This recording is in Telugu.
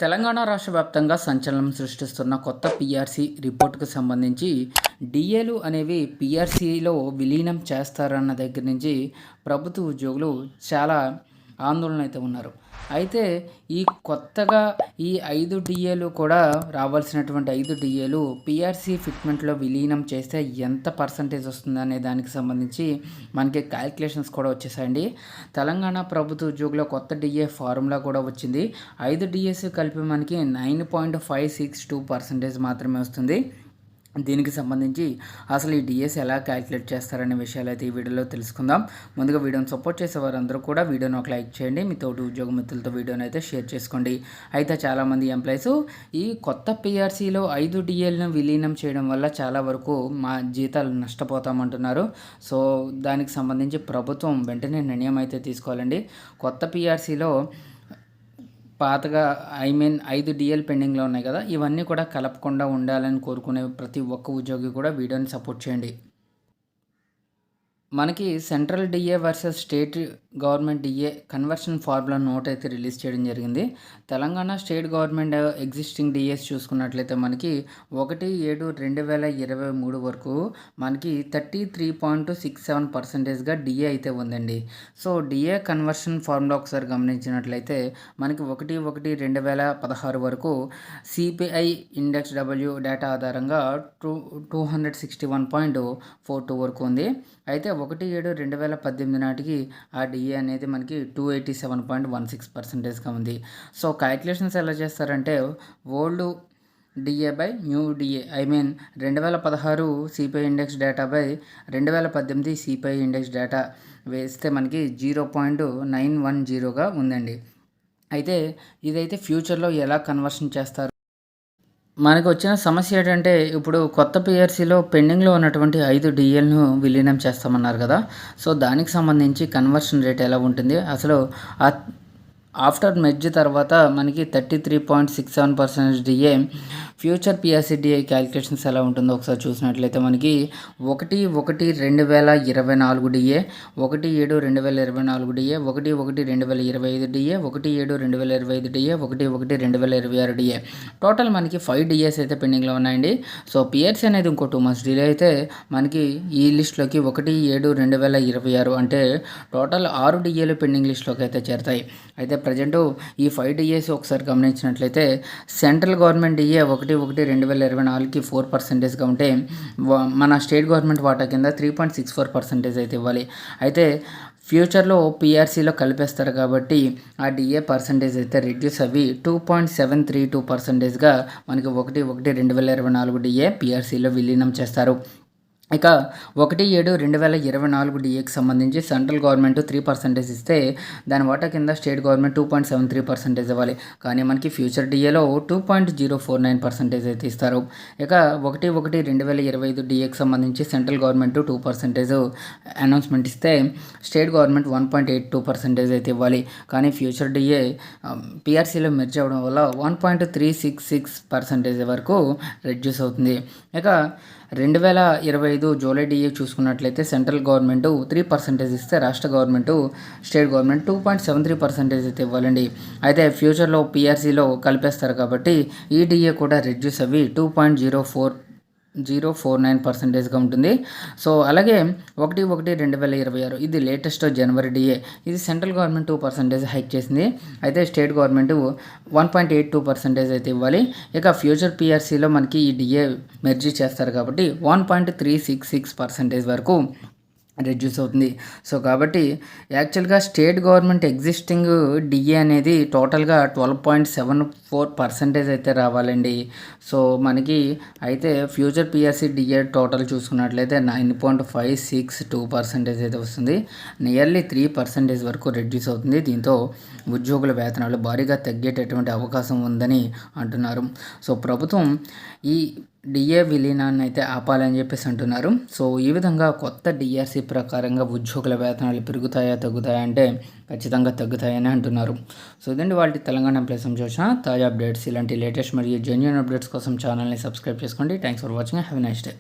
తెలంగాణ రాష్ట్ర వ్యాప్తంగా సంచలనం సృష్టిస్తున్న కొత్త పీఆర్సీ రిపోర్టుకు సంబంధించి డిఏలు అనేవి పీఆర్సీలో విలీనం చేస్తారన్న దగ్గర నుంచి ప్రభుత్వ ఉద్యోగులు చాలా ఆందోళన అయితే ఉన్నారు. అయితే ఈ కొత్తగా ఈ 5 డిఏలు కూడా రావాల్సినటువంటి 5 డిఏలు పీఆర్సీ ఫిట్మెంట్లో విలీనం చేస్తే ఎంత పర్సంటేజ్ వస్తుందనే దానికి సంబంధించి మనకి క్యాలిక్యులేషన్స్ కూడా వచ్చేసాయండి. తెలంగాణ ప్రభుత్వ ఉద్యోగుల కొత్త డిఏ ఫార్ములా కూడా వచ్చింది. 5 డిఏస్ కలిపి మనకి 9.562% మాత్రమే వస్తుంది. దీనికి సంబంధించి అసలు ఈ డిఎస్ ఎలా క్యాలిక్యులేట్ చేస్తారనే విషయాలు అయితే ఈ వీడియోలో తెలుసుకుందాం. ముందుగా వీడియోని సపోర్ట్ చేసే వారందరూ కూడా వీడియోని ఒక లైక్ చేయండి. మీ తోటి ఉద్యోగ మిత్రులతో వీడియోని అయితే షేర్ చేసుకోండి. అయితే చాలామంది ఎంప్లాయీస్ ఈ కొత్త పీఆర్సీలో 5 డిఏలను విలీనం చేయడం వల్ల చాలా వరకు మా జీతాలు నష్టపోతామంటున్నారు. సో దానికి సంబంధించి ప్రభుత్వం వెంటనే నిర్ణయం అయితే తీసుకోవాలండి. కొత్త పీఆర్సీలో పాతగా 5 డిఎల్ పెండింగ్లో ఉన్నాయి కదా, ఇవన్నీ కూడా కలపకుండా ఉండాలని కోరుకునే ప్రతి ఒక్క ఉద్యోగి కూడా వీడియోని సపోర్ట్ చేయండి. మనకి central DA versus state government DA conversion formula note అయితే రిలీజ్ చేయడం జరిగింది. Telangana state government existing DAs చూసుకున్నట్లయితే మనకి 1/7/2023 వరకు మనకి 33.67%గా డిఏ అయితే ఉందండి. సో డిఏ కన్వర్షన్ ఫార్ములా ఒకసారి గమనించినట్లయితే మనకి 1/1/2016 వరకు సిపిఐ ఇండెక్స్ డబ్ల్యూ డేటా ఆధారంగా 261.42 వరకు ఉంది. అయితే 1/7/2018 నాటికి ఆ డిఏ అనేది మనకి 287.16%గా ఉంది. సో క్యాలిక్యులేషన్స్ ఎలా చేస్తారంటే old DA by new DA 2016 CPI index data by 2018 CPI index data వేస్తే మనకి 0.910గా ఉందండి. అయితే ఇదైతే ఫ్యూచర్లో ఎలా కన్వర్షన్ చేస్తారు? మనకు వచ్చిన సమస్య ఏంటంటే ఇప్పుడు కొత్త పీఆర్సీలో పెండింగ్లో ఉన్నటువంటి 5 డిఎల్ను విలీనం చేస్తామన్నారు కదా. సో దానికి సంబంధించి కన్వర్షన్ రేట్ ఎలా ఉంటుంది, అసలు ఆఫ్టర్ మెర్జ్ తర్వాత మనకి 33.67% DA future PRC DA calculations ఎలా ఉంటుందో ఒకసారి చూసినట్లయితే మనకి 1/1/2024 DA, 1/7/2024 DA, 1/1/2025 DA, 1/7/2025 DA, 1/1/2026 DA, total మనకి 5 డిఏస్ అయితే పెండింగ్లో ఉన్నాయండి. సో పిఆర్సీ అనేది ఇంకో 2 months డిలే అయితే మనకి ఈ లిస్ట్లోకి 1/7/2026 అంటే టోటల్ 6 డిఏలు పెండింగ్ లిస్ట్లోకి అయితే చేరుతాయి. అయితే ప్రజెంట్ ఈ 5 డిఏస్ ఒకసారి గమనించినట్లయితే సెంట్రల్ గవర్నమెంట్ డిఏ 1/1/2024కి 4%గా ఉంటే మన స్టేట్ గవర్నమెంట్ వాటా కింద 3.64% అయితే ఇవ్వాలి. అయితే ఫ్యూచర్లో పీఆర్సీలో కలిపేస్తారు కాబట్టి ఆ డిఏ పర్సంటేజ్ అయితే రిడ్యూస్ అవి 2.732%గా మనకి 1/1/2024 డిఏ పీఆర్సీలో విలీనం చేస్తారు. ఇక 1/7/2024 డిఏకి సంబంధించి సెంట్రల్ గవర్నమెంట్ 3% ఇస్తే దాని వాటా కింద స్టేట్ గవర్నమెంట్ 2.73% ఇవ్వాలి. కానీ మనకి ఫ్యూచర్ డిఏలో 2.049% అయితే ఇస్తారు. ఇక 1/1/2025 డిఏకి సంబంధించి సెంట్రల్ గవర్నమెంట్ 2% అనౌన్స్మెంట్ ఇస్తే స్టేట్ గవర్నమెంట్ 1.82% అయితే ఇవ్వాలి. కానీ ఫ్యూచర్ డిఏ పిఆర్సీలో మెర్జ్ అవ్వడం వల్ల 1.366% వరకు రెడ్యూస్ అవుతుంది. ఇక 2025 జూలై డిఏ చూసుకున్నట్లయితే సెంట్రల్ గవర్నమెంట్ 3% ఇస్తే రాష్ట్ర గవర్నమెంట్ స్టేట్ గవర్నమెంట్ 2.73% అయితే ఇవ్వాలండి. అయితే ఫ్యూచర్లో పీఆర్సీలో కలిపేస్తారు కాబట్టి ఈ డిఏ కూడా రెడ్యూస్ అవి 2.049%గా ఉంటుంది. సో అలాగే 1/1/2026 ఇది లేటెస్ట్ జనవరి డిఏ, ఇది సెంట్రల్ గవర్నమెంట్ 2% హైక్ చేసింది. అయితే స్టేట్ గవర్నమెంట్ 1.82% అయితే ఇవ్వాలి. ఇక ఫ్యూచర్ పిఆర్సీలో మనకి ఈ డిఏ మెర్జీ చేస్తారు కాబట్టి 1.366% వరకు రెడ్యూస్ అవుతుంది. సో కాబట్టి యాక్చువల్గా స్టేట్ గవర్నమెంట్ ఎగ్జిస్టింగ్ డిఏ అనేది టోటల్గా 12.74% అయితే రావాలండి. సో మనకి అయితే ఫ్యూచర్ పిఆర్సీ డిఏ టోటల్ చూసుకున్నట్లయితే 9.562% అయితే వస్తుంది. నియర్లీ 3% వరకు రెడ్యూస్ అవుతుంది. దీంతో ఉద్యోగుల వేతనాలు భారీగా తగ్గేటటువంటి అవకాశం ఉందని అంటున్నారు. సో ప్రభుత్వం ఈ డిఏ విలీనాన్ని అయితే ఆపాలని చెప్పేసి అంటున్నారు. సో ఈ విధంగా కొత్త డిఆర్సీ ప్రకారంగా ఉద్యోగుల వేతనాలు పెరుగుతాయా తగ్గుతాయా అంటే ఖచ్చితంగా తగ్గుతాయని అంటున్నారు. సో ఇదండి వాళ్ళ తెలంగాణ ఎంప్లాయీస్ సంబంధించిన తాజా అప్డేట్స్. ఇలాంటి లేటెస్ట్ మరియు జెన్యూన్ అప్డేట్స్ కోసం ఛానల్ని సబ్స్క్రైబ్ చేసుకోండి. Thanks for watching. Have a nice day.